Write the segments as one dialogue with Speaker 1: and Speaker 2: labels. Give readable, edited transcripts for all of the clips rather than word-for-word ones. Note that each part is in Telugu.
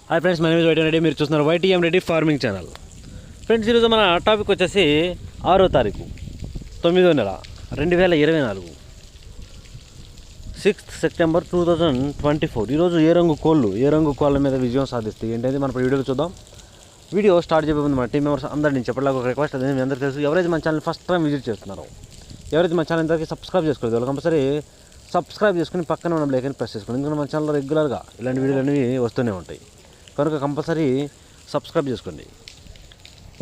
Speaker 1: Hi friends, my name is YTM Reddy. మీరు చూస్తున్నారు YTM Reddy farming channel. Friends, ఈరోజు మన టాపిక్ వచ్చేసి 6వ తారీఖు 9వ నెల 2024, 6th September 2024. ఈరోజు ఏ రంగు కోళ్ళ మీద విజయం సాధిస్తాయి ఏంటంటే మన వీడియోలో చూద్దాం. వీడియో స్టార్ట్ చేయబోతుంది మన టీం మెంబర్స్ అందరి నుంచి చెప్పడానికి ఒక రిక్వెస్ట్. అదే మీ అందరికీ తెలుసు, ఎవరైతే మన ఛానల్ ఫస్ట్ టైం విజిట్ చేస్తున్నారో, ఎవరైతే మన ఛానల్ ఇంతవరకు సబ్స్క్రైబ్ చేసుకోలేదు వాళ్ళు కంపల్సరీ సబ్స్క్రైబ్ చేసుకుని పక్కన ఉన్న బ్లైక్ అని ప్రెస్ చేసుకోండి. ఎందుకంటే మన ఛానల్లో రెగ్యులర్గా ఇలాంటి వీడియోలు అనేవి వస్తూనే ఉంటాయి కనుక కంపల్సరీ సబ్స్క్రైబ్ చేసుకోండి.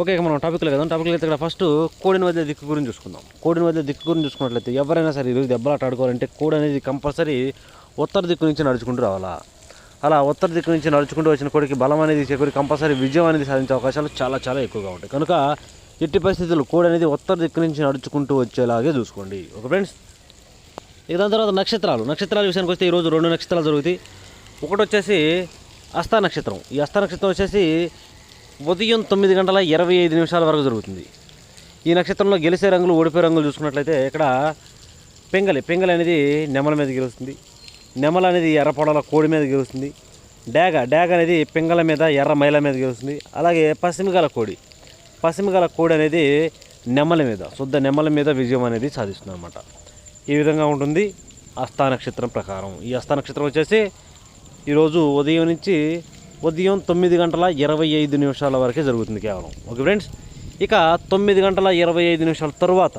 Speaker 1: ఓకే, మనం టాపిక్లో కదా. టాపిక్లో అయితే ఇక్కడ ఫస్ట్ కోడిని వదిలే దిక్కు గురించి చూసుకుందాం. కోడిని వదిలే దిక్కు గురించి చూసుకున్నట్లయితే ఎవరైనా సరే ఈరోజు దెబ్బలాట ఆడుకోవాలంటే కోడి అనేది కంపల్సరీ ఉత్తర దిక్కు నుంచి నడుచుకుంటూ రావాలా. అలా ఉత్తర దిక్కు నుంచి నడుచుకుంటూ వచ్చిన కోడికి బలం అనేది చేకూరి కంపల్సరీ విజయం అనేది సాధించే అవకాశాలు చాలా చాలా ఎక్కువగా ఉంటాయి. కనుక ఎట్టి పరిస్థితుల్లో కోడి అనేది ఉత్తర దిక్కు నుంచి నడుచుకుంటూ వచ్చేలాగే చూసుకోండి. ఓకే ఫ్రెండ్స్, ఇక దాని తర్వాత నక్షత్రాల విషయానికి వస్తే ఈరోజు 2 నక్షత్రాలు జరుగుతాయి. ఒకటి వచ్చేసి హస్త నక్షత్రం. ఈ హస్త నక్షత్రం వచ్చేసి ఉదయం 9:25 వరకు జరుగుతుంది. ఈ నక్షత్రంలో గెలిచే రంగులు ఓడిపోయే రంగులు చూసుకున్నట్లయితే ఇక్కడ పెంగలి అనేది నెమల మీద గెలుస్తుంది. నెమల అనేది ఎర్ర పొడల కోడి మీద గెలుస్తుంది. డాగ అనేది పెంగల మీద ఎర్ర మైల మీద గెలుస్తుంది. అలాగే పశ్చిమగల కోడి అనేది శుద్ధ నెమల మీద విజయం అనేది సాధిస్తుంది అన్నమాట. ఈ విధంగా ఉంటుంది హస్త నక్షత్రం ప్రకారం. ఈ హస్త నక్షత్రం వచ్చేసి ఈరోజు ఉదయం 9:25 వరకే జరుగుతుంది కేవలం. ఓకే ఫ్రెండ్స్, ఇక 9:25 తరువాత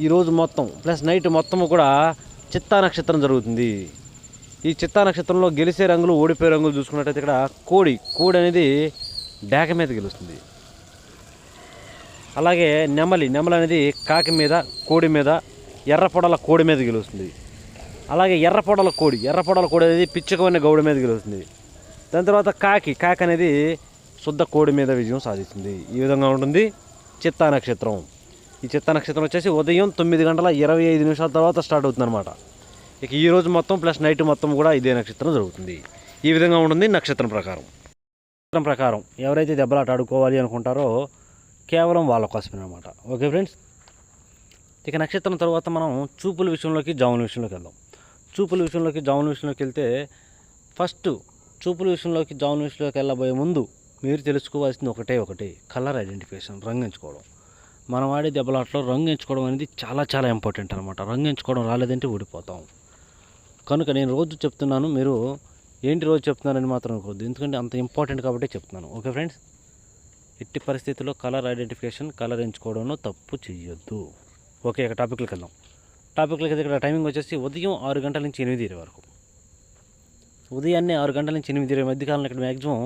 Speaker 1: ఈరోజు మొత్తం ప్లస్ నైట్ మొత్తం కూడా చిత్తా నక్షత్రం జరుగుతుంది. ఈ చిత్తా నక్షత్రంలో గెలిచే రంగులు ఓడిపోయే రంగులు చూసుకున్నట్టయితే ఇక్కడ కోడి అనేది డాక మీద గెలుస్తుంది. అలాగే నెమల అనేది కాకి మీద కోడి మీద ఎర్రపొడల కోడి మీద గెలుస్తుంది. అలాగే ఎర్రపొడల కోడి అనేది పిచ్చుకమైన గౌడ మీద గెలుస్తుంది. దాని తర్వాత కాకి అనేది శుద్ధ కోడి మీద విజయం సాధిస్తుంది. ఈ విధంగా ఉంటుంది చిత్తా నక్షత్రం. ఈ చిత్తా నక్షత్రం వచ్చేసి ఉదయం 9:25 తర్వాత స్టార్ట్ అవుతుంది అనమాట. ఇక ఈరోజు మొత్తం ప్లస్ నైట్ మొత్తం కూడా ఇదే నక్షత్రం జరుగుతుంది. ఈ విధంగా ఉంటుంది నక్షత్రం ప్రకారం ఎవరైతే దెబ్బలాట ఆడుకోవాలి అనుకుంటారో కేవలం వాళ్ళ కోసమే అనమాట. ఓకే ఫ్రెండ్స్, ఇక నక్షత్రం తర్వాత మనం చూపుల విషయంలోకి జాముల విషయంలోకి వెళ్దాం. చూపుల విషయంలోకి వెళ్తే ఫస్ట్ చూపుల విషయంలోకి జాముల విషయంలోకి వెళ్ళబోయే ముందు మీరు తెలుసుకోవాల్సింది ఒకటే కలర్ ఐడెంటిఫికేషన్, రంగు ఎంచుకోవడం. మనం వాడే దెబ్బలాటలో రంగు ఎంచుకోవడం అనేది చాలా చాలా ఇంపార్టెంట్ అనమాట. రంగు ఎంచుకోవడం రాలేదంటే ఓడిపోతాం. కనుక నేను రోజు చెప్తున్నాను, మీరు ఏంటి రోజు చెప్తున్నారని మాత్రం అనుకోవద్దు, ఎందుకంటే అంత ఇంపార్టెంట్ కాబట్టి చెప్తున్నాను. ఓకే ఫ్రెండ్స్, ఎట్టి పరిస్థితుల్లో కలర్ ఐడెంటిఫికేషన్, కలర్ ఎంచుకోవడంలో తప్పు చేయొద్దు. ఓకే, ఇక టాపిక్లోకి వెళ్దాం. ఇక్కడ టైమింగ్ వచ్చేసి ఉదయం 6 గంటల నుంచి 8 వరకు. ఉదయాన్నే 6 గంటల నుంచి 8 మధ్యకాలంలో ఇక్కడ మ్యాక్సిమం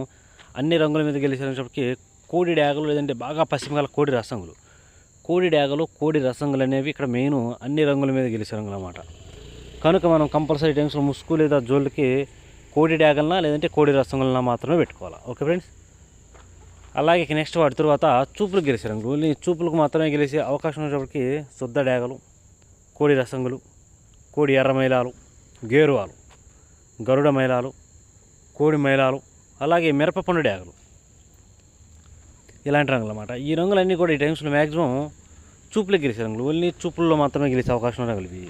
Speaker 1: అన్ని రంగుల మీద గెలిచేటప్పటికి కోడి డాగలు లేదంటే బాగా పశ్చిమకాల కోడి రసంగులు అనేవి ఇక్కడ మెయిన్ అన్ని రంగుల మీద గెలిచే రంగులు అన్నమాట. కనుక మనం కంపల్సరీ టైమ్స్లో ముసుగు లేదా జోళ్ళకి కోడి డాగలనా లేదంటే కోడి రసంగులనా మాత్రమే పెట్టుకోవాలి. ఓకే ఫ్రెండ్స్, అలాగే నెక్స్ట్ వాటి తర్వాత చూపులకు గెలిచే రంగులు. ఓన్లీ చూపులకు మాత్రమే గెలిచే అవకాశం ఉన్నప్పటికీ శుద్ధ డాగలు, కోడి రసంగులు, కోడి ఎర్ర మైలాలు, గేరువాలు, గరుడ మైలాలు, కోడి మైలాలు, అలాగే మిరపపండు డాగలు, ఇలాంటి రంగులు అన్నమాట. ఈ రంగులన్నీ కూడా ఈ టైమ్స్లో మ్యాక్సిమం చూపులకు గెలిచే రంగులు. ఓన్లీ చూపుల్లో మాత్రమే గెలిచే అవకాశం రంగులు ఇవి.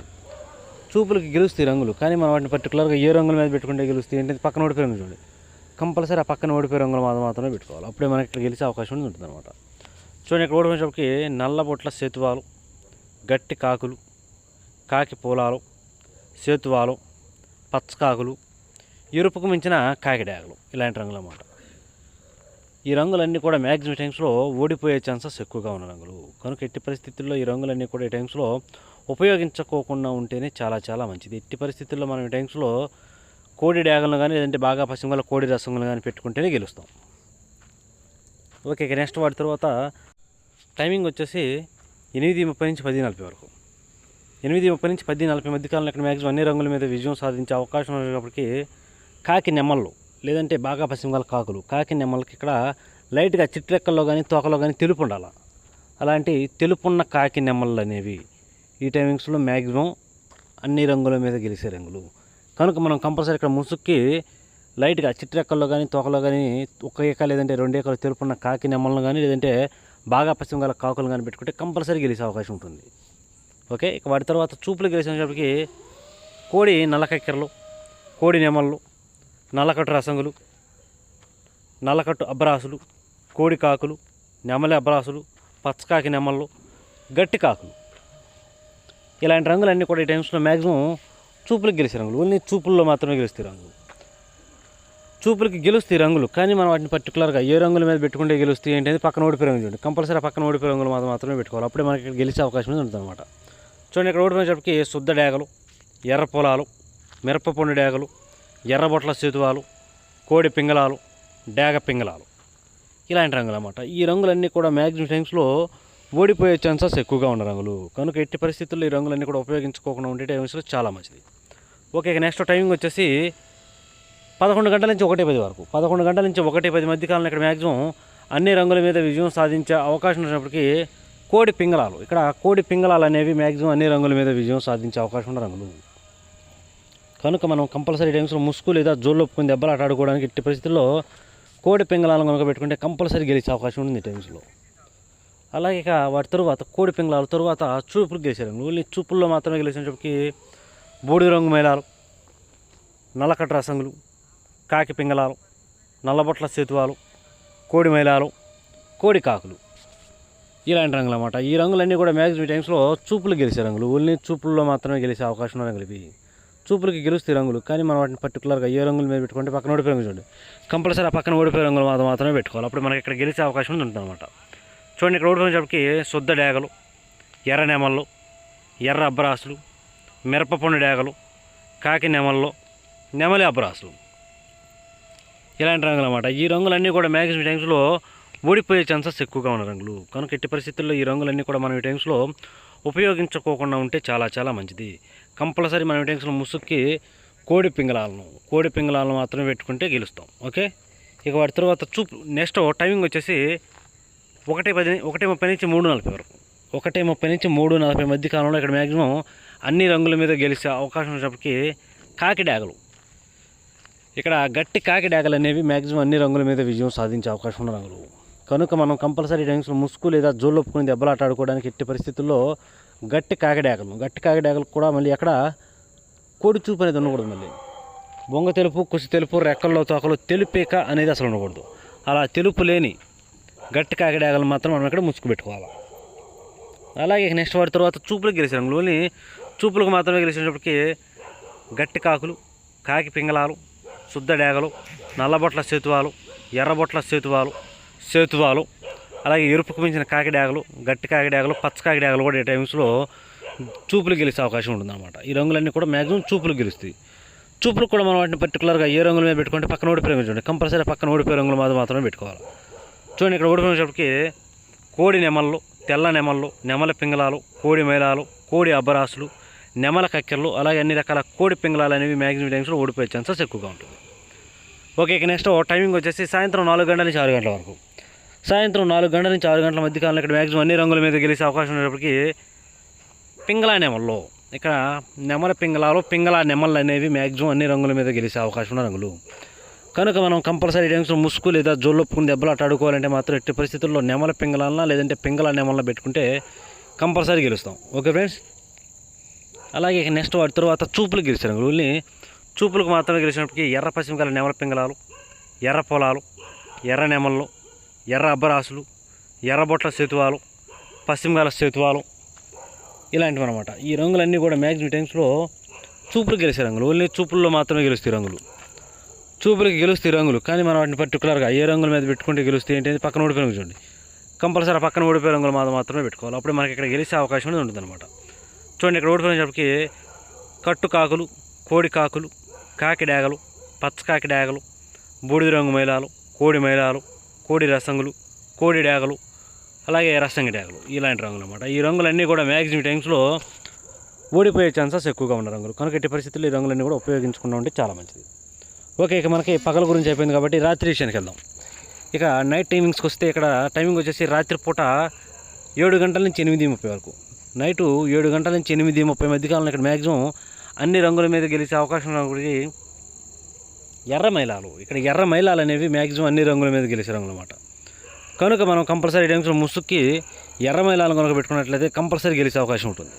Speaker 1: చూపులకి గెలుస్తాయి రంగులు, కానీ మనం వాటిని పర్టికులర్గా ఏ రంగుల మీద పెట్టుకుంటే గెలుస్తాయి ఏంటంటే పక్కన ఓడిపోయే రంగులు చూడండి, కంపల్సరీ ఆ పక్కన ఓడిపోయే రంగులు మాత్రమే పెట్టుకోవాలి. అప్పుడే మనకి ఇక్కడ గెలిచే అవకాశం ఉంటుంది అనమాట. చూడండి, ఇక్కడ ఓడిపోయేటప్పటికి నల్లబొట్ల సేతువాలు, గట్టి కాకులు, కాకి పూలాలు, సేతువాలు, పచ్చకాకులు, ఎరుపుకు మించిన కాకి డాగలు, ఇలాంటి రంగులు అన్నమాట. ఈ రంగులన్నీ కూడా మ్యాక్సిమం టైమ్స్లో ఓడిపోయే ఛాన్సెస్ ఎక్కువగా ఉన్న రంగులు. కనుక ఎట్టి పరిస్థితుల్లో ఈ రంగులన్నీ కూడా ఈ టైమ్స్లో ఉపయోగించుకోకుండా ఉంటేనే చాలా చాలా మంచిది. ఎట్టి పరిస్థితుల్లో మనం ఈ టైమ్స్లో కోడి డాగలను కానీ లేదంటే బాగా పశ్చిమగల కోడి రసంగులు కానీ పెట్టుకుంటేనే గెలుస్తాం. ఓకే, ఇక నెక్స్ట్ వాటి తర్వాత టైమింగ్ వచ్చేసి 8:30 నుంచి 10:40 వరకు. 8:30 నుంచి 10:40 మధ్యకాలంలో ఇక్కడ మ్యాక్సిమం అన్ని రంగుల మీద విజయం సాధించే అవకాశం ఉన్నప్పటికీ కాకి నెమళ్ళు లేదంటే బాగా పశ్చిమగల కాకి నెమళ్ళకి ఇక్కడ లైట్గా చిట్రెక్కల్లో కానీ తోకలో కానీ తెలుపు ఉండాలి. అలాంటి తెలుపున్న కాకి నెమళ్ళు అనేవి ఈ టైమింగ్స్లో మ్యాక్సిమం అన్ని రంగుల మీద గెలిచే రంగులు. కనుక మనం కంపల్సరీ ఇక్కడ ముసుక్కి లైట్గా చిట్రెక్కల్లో కానీ తోకలో కానీ ఒక ఏక లేదంటే 2 ఏకలు తెలుపున్న కాకి నెమలను కానీ లేదంటే బాగా పశ్చిమగల కాకులు కానీ పెట్టుకుంటే కంపల్సరీ గెలిచే అవకాశం ఉంటుంది. ఓకే, ఇక వాటి తర్వాత చూపులు గెలిచేటప్పటికి కోడి నల్లకక్కెరలు, కోడి నెమళ్ళు, నల్లకట్టు రసంగులు, నల్లకట్టు అబ్బరాసులు, కోడి కాకులు, నెమలి అబ్బరాసులు, పచ్చకాకి నెమళ్ళు, గట్టి కాకులు. ఇలాంటి రంగులన్నీ కూడా ఈ టైమ్స్లో మ్యాక్సిమం చూపులకు గెలిచే రంగులు. ఓన్లీ చూపుల్లో మాత్రమే గెలుస్తాయి రంగులు. చూపులకి గెలుస్తాయి రంగులు, కానీ మనం వాటిని పర్టికులర్గా ఏ రంగుల మీద పెట్టుకుంటే గెలుస్తాయి ఏంటి అనేది పక్కన ఓడిపోయే రంగు చూడండి. కంపల్సరీ ఆ పక్కన ఓడిపోయే రంగులు మాత్రమే పెట్టుకోవాలి. అప్పుడే మనకి ఇక్కడ గెలిచే అవకాశం ఉంటుంది అనమాట. చూడండి, ఇక్కడ ఓడిపోయేటప్పటికి శుద్ధ డేగలు, ఎర్ర పొలాలు, మిరపపొండు డేగలు, ఎర్రబొట్ల సేతువాలు, కోడి పింగళాలు, డేగ పింగళాలు, ఇలాంటి రంగులు అన్నమాట. ఈ రంగులన్నీ కూడా మ్యాక్సిమం టైమ్స్లో ఓడిపోయే ఛాన్సెస్ ఎక్కువగా ఉన్న రంగులు. కనుక ఎట్టి పరిస్థితుల్లో ఈ రంగులన్నీ కూడా ఉపయోగించుకోకుండా ఉండే టైమ్స్లో చాలా మంచిది. ఓకే, నెక్స్ట్ టైమింగ్ వచ్చేసి 11 గంటల నుంచి 1:10 వరకు. 11 గంటల నుంచి 1:10 మధ్య కాలంలో ఇక్కడ మ్యాక్సిమం అన్ని రంగుల మీద విజయం సాధించే అవకాశం ఉన్నప్పటికీ కోడి పింగళాలు, ఇక్కడ కోడి పింగళాలు అనేవి మ్యాక్సిమం అన్ని రంగుల మీద విజయం సాధించే అవకాశం ఉన్న రంగులు. కనుక మనం కంపల్సరీ టైమ్స్లో ముసుగు లేదా జోళ్ళొప్పుకుని దెబ్బలు ఆడుకోవడానికి ఎట్టి పరిస్థితుల్లో కోడి పింగళాలను కనుక పెట్టుకుంటే కంపల్సరీ గెలిచే అవకాశం ఉంది ఈ టైమ్స్లో. అలాగే ఇక వాటి తరువాత కోడి పింగళాలు తరువాత చూపులు గెలిచే రంగులు. ఓన్లీ చూపుల్లో మాత్రమే గెలిచినప్పటికీ బూడిద రంగు మేళాలు, నల్లకట్టు రసంగులు, కాకి పింగళాలు, నల్లబొట్ల సేతువాలు, కోడి మైలాలు, కోడి కాకులు, ఇలాంటి రంగులు అన్నమాట. ఈ రంగులన్నీ కూడా మ్యాక్సిమం టైమ్స్లో చూపులు గెలిచే రంగులు. ఓన్లీ చూపుల్లో మాత్రమే గెలిచే అవకాశం ఉన్న రంగులు ఇవి. చూపులకి గెలుస్తాయి రంగులు, కానీ మనం వాటిని పర్టికులర్గా ఏ రంగుల మీద పెట్టుకుంటే పక్కన ఓడిపోయే రంగు చూడండి. కంపల్సరీ ఆ పక్కన ఓడిపోయే రంగులు మాత్రమే పెట్టుకోవాలి. అప్పుడు మనకి ఇక్కడ గెలిచే అవకాశం ఉంటుంది అనమాట. చూడండి, ఇక్కడ ఓడిపోయినప్పటికి శుద్ధ డేగలు, ఎర్ర నెమళ్ళు, ఎర్ర అబ్బరాసులు, మిరపపొండు డేగలు, కాకి నెమళ్ళు, నెమలి అబ్బరాసులు, ఇలాంటి రంగులు అన్నమాట. ఈ రంగులన్నీ కూడా మ్యాక్సిమం టైమ్స్లో ఓడిపోయే ఛాన్సెస్ ఎక్కువగా ఉన్న రంగులు. కనుక ఎట్టి పరిస్థితుల్లో ఈ రంగులన్నీ కూడా మనం ఈ టైమ్స్లో ఉపయోగించుకోకుండా ఉంటే చాలా చాలా మంచిది. కంపల్సరీ మనం ఈ టైమ్స్లో ముసుక్కి కోడి పింగళాలను మాత్రమే పెట్టుకుంటే గెలుస్తాం. ఓకే, ఇక వాటి తర్వాత చూపు నెక్స్ట్ టైమింగ్ వచ్చేసి 1:30 నుంచి 3:40 వరకు. 1:30 నుంచి 3:40 మధ్య కాలంలో ఇక్కడ మ్యాక్సిమం అన్ని రంగుల మీద గెలిచే అవకాశం ఉన్నప్పటికీ కాకి డాగలు, ఇక్కడ గట్టి కాకి డాగలు అనేవి మ్యాక్సిమం అన్ని రంగుల మీద విజయం సాధించే అవకాశం ఉన్న రంగులు. కనుక మనం కంపల్సరీ టైమ్స్లో ముసుగు లేదా జోళ్ళొప్పుకుని దెబ్బలాట ఆడుకోవడానికి ఎట్టి పరిస్థితుల్లో గట్టి కాకి డాగలు కూడా మళ్ళీ అక్కడ కోడి చూపు అనేది ఉండకూడదు. మళ్ళీ బొంగ తెలుపు, కుసి తెలుపు, రెక్కల్లో తోకలు తెలుపేక అనేది అసలు ఉండకూడదు. అలా తెలుపు లేని గట్టి కాకి డాగలు మాత్రం మనం ఇక్కడ ముసుగు పెట్టుకోవాలి. అలాగే నెక్స్ట్ వాటి తర్వాత చూపులకు గెలిచే రంగులు. ఓన్లీ చూపులకు మాత్రమే గెలిచినప్పటికీ గట్టి కాకులు, కాకి పింగళాలు, శుద్ధ డేగలు, నల్లబొట్ల సేతువాలు, ఎర్రబొట్ల సేతువాలు, అలాగే ఎరుపుకు మించిన కాకి డాగలు, గట్టి కాకి డాగలు, పచ్చ కాకి డాగలు కూడా ఈ టైమ్స్లో చూపులు గెలిచే అవకాశం ఉంటుందన్నమాట. ఈ రంగులన్నీ కూడా మ్యాక్సిమం చూపులు గెలుస్తాయి. చూపులకు కూడా మనం వాటిని పర్టికులర్గా ఏ రంగుల మీద పెట్టుకుంటే పక్కన ఓడిపోయే రంగులు చూడండి. కంపల్సరీ పక్కన ఓడిపోయే రంగులు మాత్రమే పెట్టుకోవాలి. చూడండి, ఇక్కడ ఓడిపోయినప్పటికీ కోడి నెమళ్ళు, తెల్ల నెమళ్ళు, నెమల పింగళాలు, కోడి మైలాలు, కోడి అబ్బరాసులు, నెమల కక్కెరలు, అలాగే అన్ని రకాల కోడి పింగళాలు అనేవి మ్యాక్సిమం టైమ్స్లో ఓడిపోయే ఛాన్సెస్ ఎక్కువగా ఉంటుంది. ఓకే, ఇక నెక్స్ట్ టైమింగ్ వచ్చేసి సాయంత్రం 4 గంటల నుంచి 6 గంటల వరకు. సాయంత్రం 4 గంటల నుంచి 6 గంటల మధ్య కాలంలో ఇక్కడ మ్యాక్సిమం అన్ని రంగుల మీద గెలిచే అవకాశం ఉన్నప్పటికీ పింగళా నెమళ్ళు, ఇక్కడ నెమల పింగళా నెమళ్ళు అనేవి మ్యాక్సిమం అన్ని రంగుల మీద గెలిచే అవకాశం ఉన్న రంగులు. కనుక మనం కంపల్సరీ టైమ్స్లో ముసుగు లేదా జోళ్ళొప్పుకుని దెబ్బలాట ఆడుకోవాలంటే మాత్రం ఎట్టి పరిస్థితుల్లో నెమల పింగళాలన లేదంటే పింగళా నెమలను పెట్టుకుంటే కంపల్సరీ గెలుస్తాం. ఓకే ఫ్రెండ్స్, అలాగే నెక్స్ట్ వాటి తర్వాత చూపులకు గెలిచే రంగులు. ఓన్లీ చూపులకు మాత్రమే గెలిచినప్పటికీ ఎర్ర పశ్చిమకాల నెమల పింగళాలు, ఎర్ర పొలాలు, ఎర్ర నెమళ్ళు, ఎర్ర అబ్బరాసులు, ఎర్రబొట్ల సేతువాలు, పశ్చిమకాల సేతువాలు, ఇలాంటివి అనమాట. ఈ రంగులన్నీ కూడా మ్యాక్సిమం టైమ్స్లో చూపులకు గెలిచే రంగులు. ఓన్లీ చూపుల్లో మాత్రమే గెలుస్తాయి రంగులు. చూపులకి గెలుస్తాయి రంగులు, కానీ మనం వాటిని పర్టికులర్గా ఏ రంగుల మీద పెట్టుకుంటే గెలుస్తాయి ఏంటి పక్కన ఓడిపోయే రంగు చూడండి. కంపల్సరీ పక్కన ఓడిపోయే రంగులు మాత్రమే పెట్టుకోవాలి. అప్పుడు మనకి ఇక్కడ గెలిచే అవకాశం అనేది ఉంటుంది అనమాట. చూడండి, ఇక్కడ ఓడిపోయినప్పటికీ కట్టు కాకులు, కోడి కాకులు, కాకి డాగలు, పచ్చ కాకి డాగలు, బూడిద రంగు మైలాలు, కోడి మైలాలు, కోడి రసంగులు, కోడి డాగలు, అలాగే రసంగి డాగలు, ఇలాంటి రంగులు అన్నమాట. ఈ రంగులన్నీ కూడా మ్యాక్సిమం టైమ్స్లో ఓడిపోయే ఛాన్సెస్ ఎక్కువగా ఉన్న రంగులు. కనుక ఎట్టి పరిస్థితుల్లో ఈ రంగులన్నీ కూడా ఉపయోగించుకుంటూ ఉంటే చాలా మంచిది. ఓకే, ఇక మనకి పగల గురించి అయిపోయింది కాబట్టి రాత్రి విషయానికి వెళ్దాం. ఇక నైట్ టైమింగ్స్కి వస్తే ఇక్కడ టైమింగ్ వచ్చేసి రాత్రిపూట 7 గంటల నుంచి 8:30 వరకు. నైటు 7 గంటల నుంచి 8:30 మధ్య కాలంలో ఇక్కడ మ్యాక్సిమం అన్ని రంగుల మీద గెలిచే అవకాశం ఉన్నప్పటికీ ఎర్ర మైలాలు, ఇక్కడ ఎర్ర మైలాలు అనేవి మ్యాక్సిమం అన్ని రంగుల మీద గెలిచే రంగులు అన్నమాట. కనుక మనం కంపల్సరీ టైమ్స్లో ముసుక్కి ఎర్ర మైలాలు కనుక పెట్టుకున్నట్లయితే కంపల్సరీ గెలిచే అవకాశం ఉంటుంది.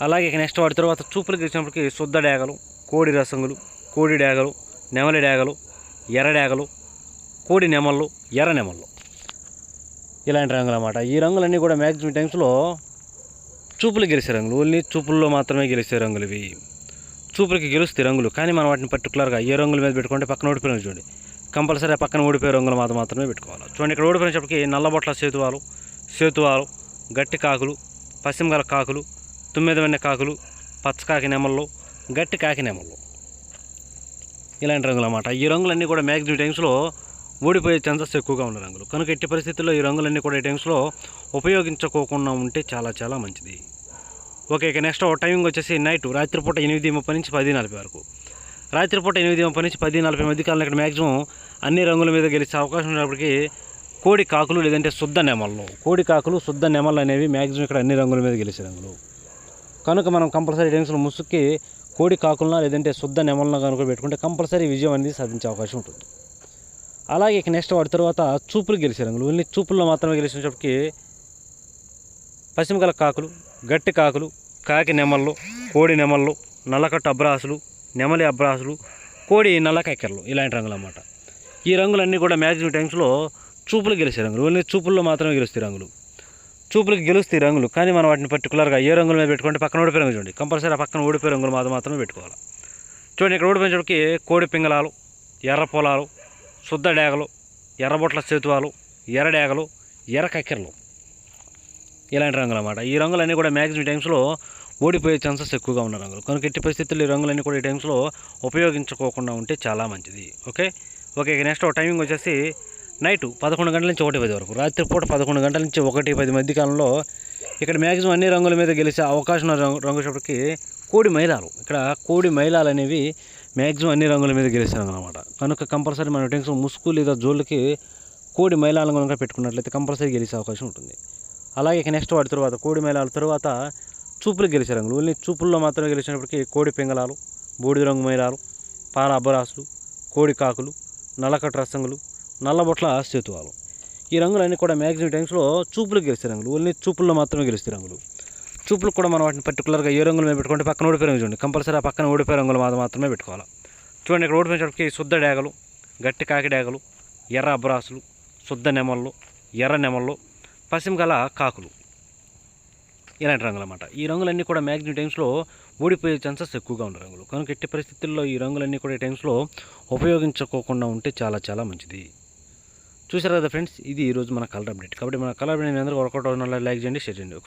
Speaker 1: అలాగే ఇక నెక్స్ట్ వాటి తర్వాత చూపులు గెలిచినప్పటికీ శుద్ధ డాగలు, కోడి రసంగులు, కోడి డాగలు, నెమలి డాగలు, ఎర్ర డాగలు, కోడి నెమళ్ళు, ఎర్ర నెమళ్ళు, ఇలాంటి రంగులు అన్నమాట. ఈ రంగులన్నీ కూడా మ్యాక్సిమం టైమ్స్లో చూపులు గెలిచే రంగులు, ఓన్లీ చూపుల్లో మాత్రమే గెలిచే రంగులు ఇవి. చూపులకి గెలుస్తాయి రంగులు, కానీ మనం వాటిని పర్టికులర్గా ఏ రంగుల మీద పెట్టుకుంటే పక్కన ఓడిపోయిన చూడండి, కంపల్సరీ ఆ పక్కన ఓడిపోయే రంగులు మాత్రమే పెట్టుకోవాలి. చూడండి ఇక్కడ ఓడిపోయినప్పటికీ నల్లబొట్ల సేతువాలు, గట్టి కాకులు, పశ్చిమగల కాకులు, తుమ్మెదవెన్నె కాకులు, పచ్చకాకి నెమళ్ళు, గట్టి కాకి నెమళ్ళు, ఇలాంటి రంగులు అన్నమాట. ఈ రంగులన్నీ కూడా మ్యాక్సిమం టైమ్స్లో ఓడిపోయే ఛాన్సెస్ ఎక్కువగా ఉన్న రంగులు. కనుక ఎట్టి పరిస్థితుల్లో ఈ రంగులన్నీ కూడా ఈ టైమ్స్లో ఉపయోగించుకోకుండా ఉంటే చాలా చాలా మంచిది. ఓకే, ఇక నెక్స్ట్ టైమింగ్ వచ్చేసి రాత్రిపూట 8:30 నుంచి 10:40 వరకు. రాత్రిపూట 8:30 నుంచి 10:40 మధ్య కాలంలో ఇక్కడ మ్యాక్సిమం అన్ని రంగుల మీద గెలిచే అవకాశం ఉన్నప్పటికీ కోడి కాకులు లేదంటే శుద్ధ నెమళ్ళు అనేవి మ్యాక్సిమం ఇక్కడ అన్ని రంగుల మీద గెలిచే రంగులు. కనుక మనం కంపల్సరీ టైమ్స్లో ముసుక్కి కోడి కాకులను లేదంటే శుద్ధ నెమలను కనుక పెట్టుకుంటే కంపల్సరీ విజయం అనేది సాధించే అవకాశం ఉంటుంది. అలాగే ఇక నెక్స్ట్ వాటి తర్వాత చూపులు గెలిచే రంగులు, ఓన్లీ చూపుల్లో మాత్రమే గెలిచినప్పటికీ పశ్చిమగల కాకులు, గట్టి కాకులు, కాకి నెమళ్ళు, కోడి నెమళ్ళు, నల్లకట్టు అబ్రాసులు, నెమలి అబ్రాసులు, కోడి నల్ల కక్కెరలు, ఇలాంటి రంగులు అన్నమాట. ఈ రంగులన్నీ కూడా మ్యాక్సిమం టైమ్స్లో చూపులు గెలిచే రంగులు, ఓన్లీ చూపుల్లో మాత్రమే గెలుస్తాయి రంగులు. చూపులకి గెలుస్తాయి రంగులు, కానీ మనం వాటిని పర్టికులర్గా ఏ రంగుల మీద పెట్టుకుంటే పక్కన ఓడిపోయే రంగు చూడండి, కంపల్సరీ ఆ పక్కన ఓడిపోయే రంగులు మాత్రమే పెట్టుకోవాలి. చూడండి ఇక్కడ ఓడిపోయినప్పటికీ కోడి పింగళాలు, ఎర్ర పొలాలు, శుద్ధ డేగలు, ఎర్రబొట్ల సేతువాలు, ఎర్ర డేగలు, ఎర్ర కక్కెరలు, ఇలాంటి రంగులు అన్నమాట. ఈ రంగులన్నీ కూడా మ్యాక్సిమం టైమ్స్లో ఓడిపోయే ఛాన్సెస్ ఎక్కువగా ఉన్న రంగులు. కనుక ఎట్టి పరిస్థితుల్లో ఈ రంగులన్నీ కూడా ఈ టైమ్స్లో ఉపయోగించుకోకుండా ఉంటే చాలా మంచిది. ఓకే, నెక్స్ట్ టైమింగ్ వచ్చేసి నైట్ 11 గంటల నుంచి 1:10 వరకు. రాత్రిపూట 11 గంటల నుంచి 1:10 మధ్య కాలంలో ఇక్కడ మ్యాక్సిమం అన్ని రంగుల మీద గెలిచే అవకాశం రంగుసేపటికి కోడి మైలాలు. ఇక్కడ కోడి మైలాలు అనేవి మ్యాక్సిమం అన్ని రంగుల మీద గెలిచే రంగులు అనమాట. కనుక కంపల్సరీ మన టెన్స్ ముసుగు లేదా జోళ్ళకి కోడి మైలాలను కనుక పెట్టుకున్నట్లయితే కంపల్సరీ గెలిచే అవకాశం ఉంటుంది. అలాగే నెక్స్ట్ వాటి తర్వాత కోడి మైలాల తర్వాత చూపులు గెలిచే రంగులు, ఓన్లీ చూపుల్లో మాత్రమే గెలిచినప్పటికీ కోడి పింగళాలు, బూడిద రంగు మైలాలు, పాల అబ్బరాసులు, కోడి కాకులు, నల్లకట్టు రసంగులు, నల్లబొట్ల సేతువాలు, ఈ రంగులన్నీ కూడా మ్యాక్సిమం టైమ్స్లో చూపులు గెలిచే రంగులు, ఓన్లీ చూపుల్లో మాత్రమే గెలిచే రంగులు. చూపులకు కూడా మనం వాటిని పర్టికులర్గా ఏ రంగులు మీద పెట్టుకుంటే పక్కన ఓడిపోయే రంగు చూడండి, కంపల్సరీ ఆ పక్కన ఓడిపోయే రంగులు మాత్రమే పెట్టుకోవాలి. చూడండి ఇక్కడ ఓడిపోయినప్పటికీ శుద్ధ డేగలు, గట్టి కాకి డేగలు, ఎర్ర అబ్రాసులు, శుద్ధ నెమళ్ళు, ఎర్ర నెమళ్ళు, పశ్చిమగల కాకులు, ఇలాంటి రంగులు అన్నమాట. ఈ రంగులన్నీ కూడా మ్యాక్సిమం టైమ్స్లో ఓడిపోయే ఛాన్సెస్ ఎక్కువగా ఉన్న రంగులు. కనుక ఎట్టి పరిస్థితుల్లో ఈ రంగులన్నీ కూడా ఈ టైమ్స్లో ఉపయోగించుకోకుండా ఉంటే చాలా చాలా మంచిది. చూసారు కదా ఫ్రెండ్స్, ఇది ఈరోజు మన కలర్ అప్డేట్. కాబట్టి మన కలర్ అప్డేట్ మీ అందరూ వర్కౌట్ అవుతున్న లైక్ చేయండి, షేర్ చేయండి.